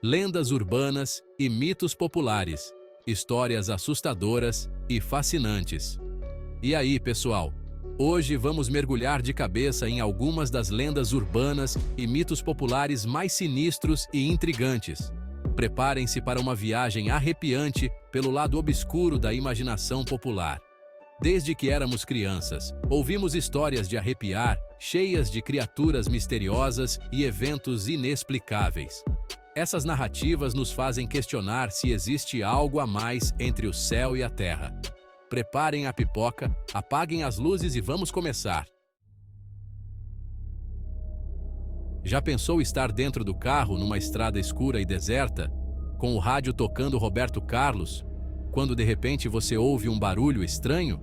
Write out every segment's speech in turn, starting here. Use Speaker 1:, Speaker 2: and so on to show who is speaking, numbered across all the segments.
Speaker 1: lendas urbanas e mitos populares, histórias assustadoras e fascinantes. E aí, pessoal? Hoje vamos mergulhar de cabeça em algumas das lendas urbanas e mitos populares mais sinistros e intrigantes. Preparem-se para uma viagem arrepiante pelo lado obscuro da imaginação popular. Desde que éramos crianças, ouvimos histórias de arrepiar, cheias de criaturas misteriosas e eventos inexplicáveis. Essas narrativas nos fazem questionar se existe algo a mais entre o céu e a terra. Preparem a pipoca, apaguem as luzes e vamos começar. Já pensou estar dentro do carro numa estrada escura e deserta, com o rádio tocando Roberto Carlos, quando de repente você ouve um barulho estranho?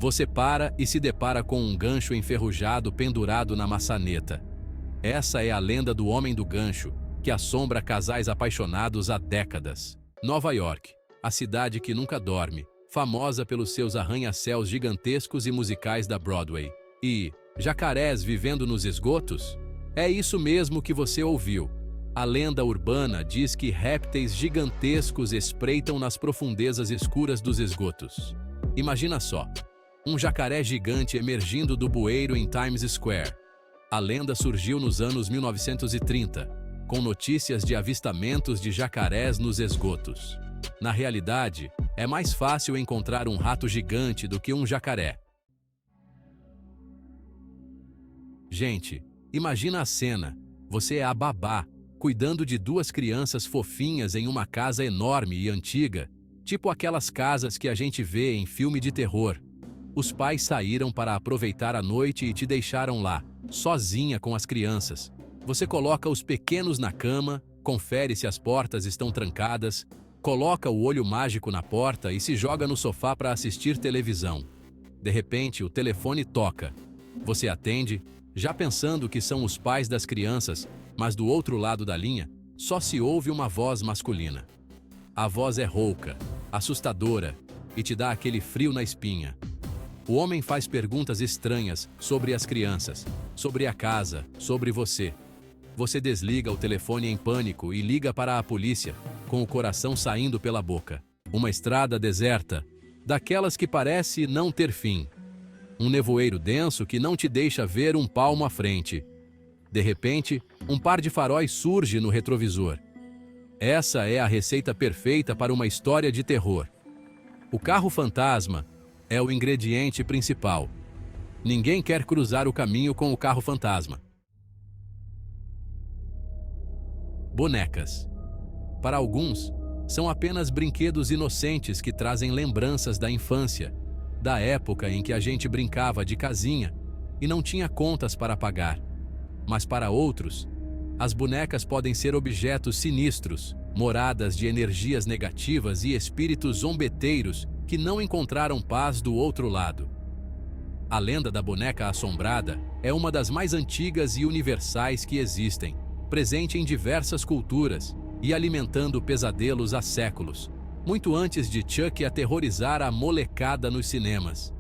Speaker 1: Você para e se depara com um gancho enferrujado pendurado na maçaneta. Essa é a lenda do Homem do Gancho, que assombra casais apaixonados há décadas. Nova York, a cidade que nunca dorme, famosa pelos seus arranha-céus gigantescos e musicais da Broadway. E jacarés vivendo nos esgotos? É isso mesmo que você ouviu. A lenda urbana diz que répteis gigantescos espreitam nas profundezas escuras dos esgotos. Imagina só, um jacaré gigante emergindo do bueiro em Times Square. A lenda surgiu nos anos 1930, com notícias de avistamentos de jacarés nos esgotos. Na realidade, é mais fácil encontrar um rato gigante do que um jacaré. Gente, imagina a cena. Você é a babá, cuidando de duas crianças fofinhas em uma casa enorme e antiga, tipo aquelas casas que a gente vê em filme de terror. Os pais saíram para aproveitar a noite e te deixaram lá, sozinha com as crianças. Você coloca os pequenos na cama, confere se as portas estão trancadas, coloca o olho mágico na porta e se joga no sofá para assistir televisão. De repente, o telefone toca. Você atende, já pensando que são os pais das crianças, mas do outro lado da linha, só se ouve uma voz masculina. A voz é rouca, assustadora e te dá aquele frio na espinha. O homem faz perguntas estranhas sobre as crianças, sobre a casa, sobre você. Você desliga o telefone em pânico e liga para a polícia, com o coração saindo pela boca. Uma estrada deserta, daquelas que parece não ter fim. Um nevoeiro denso que não te deixa ver um palmo à frente. De repente, um par de faróis surge no retrovisor. Essa é a receita perfeita para uma história de terror. O carro fantasma é o ingrediente principal. Ninguém quer cruzar o caminho com o carro fantasma. Bonecas. Para alguns, são apenas brinquedos inocentes que trazem lembranças da infância, da época em que a gente brincava de casinha e não tinha contas para pagar. Mas para outros, as bonecas podem ser objetos sinistros, moradas de energias negativas e espíritos zombeteiros que não encontraram paz do outro lado. A lenda da boneca assombrada é uma das mais antigas e universais que existem, presente em diversas culturas e alimentando pesadelos há séculos, muito antes de Chuck aterrorizar a molecada nos cinemas.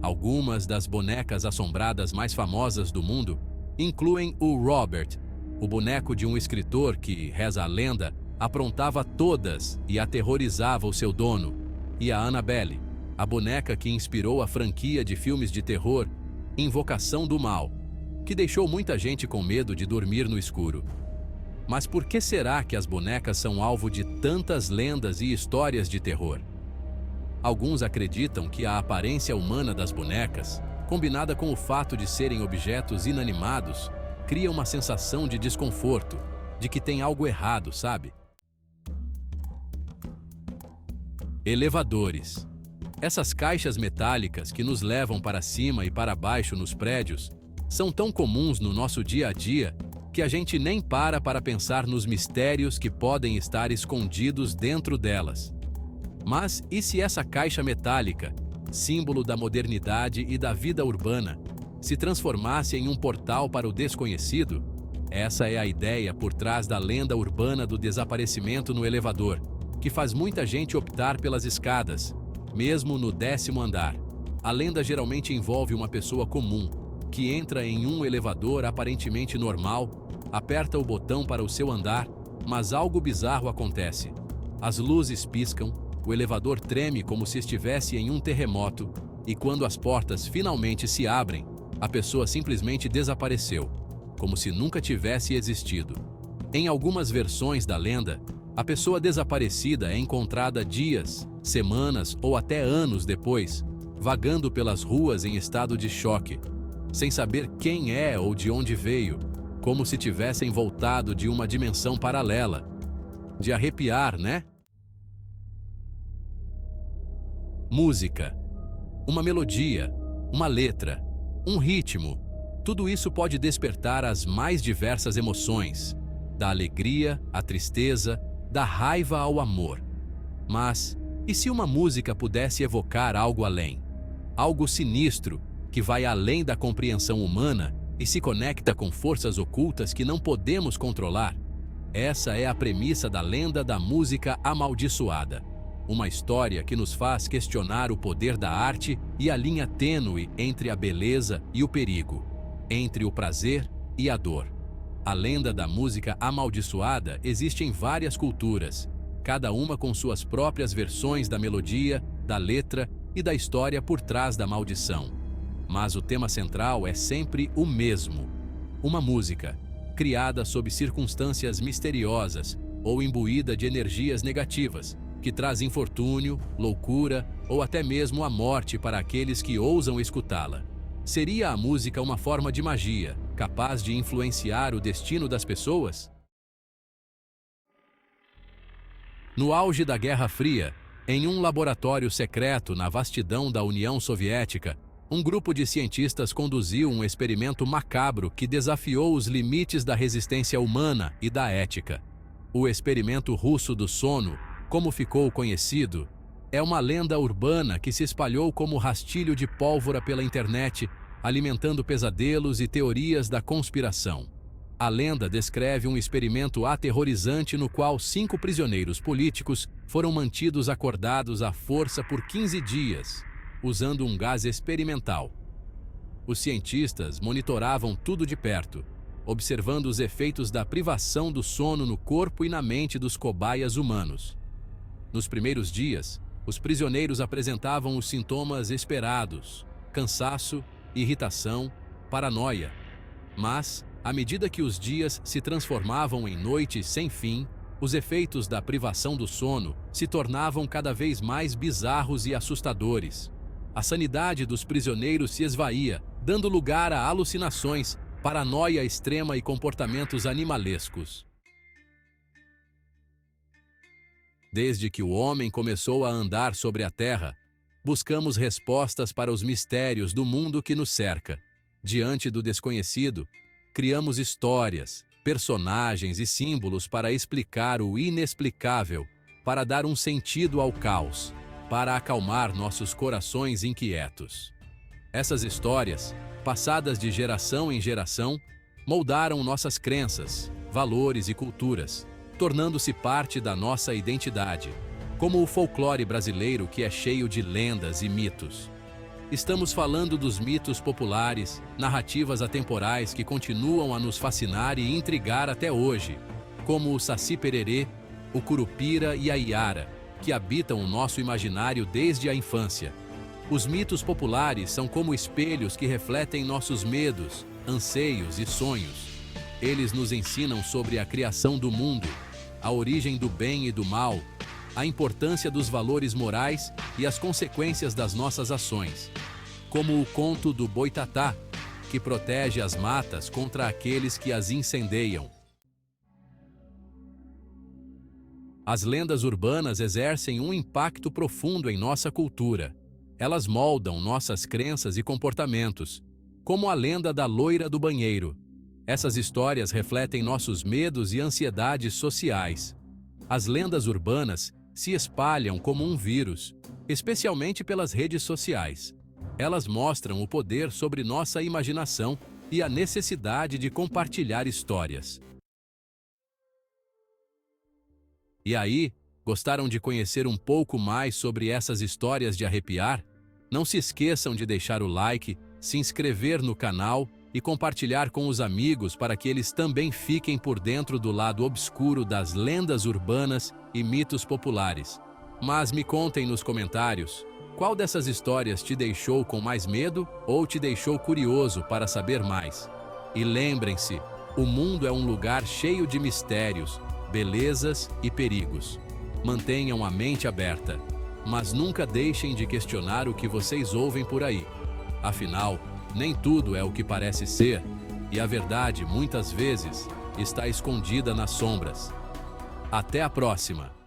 Speaker 1: Algumas das bonecas assombradas mais famosas do mundo incluem o Robert, o boneco de um escritor que, reza a lenda, aprontava todas e aterrorizava o seu dono, e a Annabelle, a boneca que inspirou a franquia de filmes de terror Invocação do Mal, que deixou muita gente com medo de dormir no escuro. Mas por que será que as bonecas são alvo de tantas lendas e histórias de terror? Alguns acreditam que a aparência humana das bonecas, combinada com o fato de serem objetos inanimados, cria uma sensação de desconforto, de que tem algo errado, sabe? Elevadores. Essas caixas metálicas que nos levam para cima e para baixo nos prédios são tão comuns no nosso dia a dia que a gente nem para pensar nos mistérios que podem estar escondidos dentro delas. Mas e se essa caixa metálica, símbolo da modernidade e da vida urbana, se transformasse em um portal para o desconhecido? Essa é a ideia por trás da lenda urbana do desaparecimento no elevador, que faz muita gente optar pelas escadas, mesmo no 10º andar. A lenda geralmente envolve uma pessoa comum, que entra em um elevador aparentemente normal, aperta o botão para o seu andar Mas algo bizarro acontece. As luzes piscam, o elevador treme como se estivesse em um terremoto, e quando as portas finalmente se abrem, a pessoa simplesmente desapareceu, como se nunca tivesse existido. Em algumas versões da lenda, a pessoa desaparecida é encontrada dias, semanas ou até anos depois, vagando pelas ruas em estado de choque, sem saber quem é ou de onde veio, como se tivessem voltado de uma dimensão paralela. De arrepiar, né? Música. Uma melodia, uma letra, um ritmo, tudo isso pode despertar as mais diversas emoções, da alegria à tristeza, da raiva ao amor. Mas, e se uma música pudesse evocar algo além? Algo sinistro, que vai além da compreensão humana e se conecta com forças ocultas que não podemos controlar? Essa é a premissa da lenda da música amaldiçoada. Uma história que nos faz questionar o poder da arte e a linha tênue entre a beleza e o perigo, entre o prazer e a dor. A lenda da música amaldiçoada existe em várias culturas, cada uma com suas próprias versões da melodia, da letra e da história por trás da maldição. Mas o tema central é sempre o mesmo: uma música, criada sob circunstâncias misteriosas ou imbuída de energias negativas, que traz infortúnio, loucura ou até mesmo a morte para aqueles que ousam escutá-la. Seria a música uma forma de magia, capaz de influenciar o destino das pessoas? No auge da Guerra Fria, em um laboratório secreto na vastidão da União Soviética, um grupo de cientistas conduziu um experimento macabro que desafiou os limites da resistência humana e da ética. O experimento russo do sono, como ficou conhecido, é uma lenda urbana que se espalhou como rastilho de pólvora pela internet, alimentando pesadelos e teorias da conspiração. A lenda descreve um experimento aterrorizante no qual 5 prisioneiros políticos foram mantidos acordados à força por 15 dias, usando um gás experimental. Os cientistas monitoravam tudo de perto, observando os efeitos da privação do sono no corpo e na mente dos cobaias humanos. Nos primeiros dias, os prisioneiros apresentavam os sintomas esperados: cansaço, irritação, paranoia. Mas, à medida que os dias se transformavam em noites sem fim, os efeitos da privação do sono se tornavam cada vez mais bizarros e assustadores. A sanidade dos prisioneiros se esvaía, dando lugar a alucinações, paranoia extrema e comportamentos animalescos. Desde que o homem começou a andar sobre a Terra, buscamos respostas para os mistérios do mundo que nos cerca. Diante do desconhecido, criamos histórias, personagens e símbolos para explicar o inexplicável, para dar um sentido ao caos, para acalmar nossos corações inquietos. Essas histórias, passadas de geração em geração, moldaram nossas crenças, valores e culturas, tornando-se parte da nossa identidade, como o folclore brasileiro que é cheio de lendas e mitos. Estamos falando dos mitos populares, narrativas atemporais que continuam a nos fascinar e intrigar até hoje, como o Saci-Pererê, o Curupira e a Iara, que habitam o nosso imaginário desde a infância. Os mitos populares são como espelhos que refletem nossos medos, anseios e sonhos. Eles nos ensinam sobre a criação do mundo, a origem do bem e do mal, a importância dos valores morais e as consequências das nossas ações, como o conto do Boitatá, que protege as matas contra aqueles que as incendeiam. As lendas urbanas exercem um impacto profundo em nossa cultura. Elas moldam nossas crenças e comportamentos, como a lenda da loira do banheiro. Essas histórias refletem nossos medos e ansiedades sociais. As lendas urbanas se espalham como um vírus, especialmente pelas redes sociais. Elas mostram o poder sobre nossa imaginação e a necessidade de compartilhar histórias. E aí, gostaram de conhecer um pouco mais sobre essas histórias de arrepiar? Não se esqueçam de deixar o like, se inscrever no canal e compartilhar com os amigos para que eles também fiquem por dentro do lado obscuro das lendas urbanas e mitos populares. Mas me contem nos comentários, qual dessas histórias te deixou com mais medo ou te deixou curioso para saber mais? E lembrem-se, o mundo é um lugar cheio de mistérios, belezas e perigos. Mantenham a mente aberta, mas nunca deixem de questionar o que vocês ouvem por aí. Afinal, nem tudo é o que parece ser, e a verdade, muitas vezes, está escondida nas sombras. Até a próxima!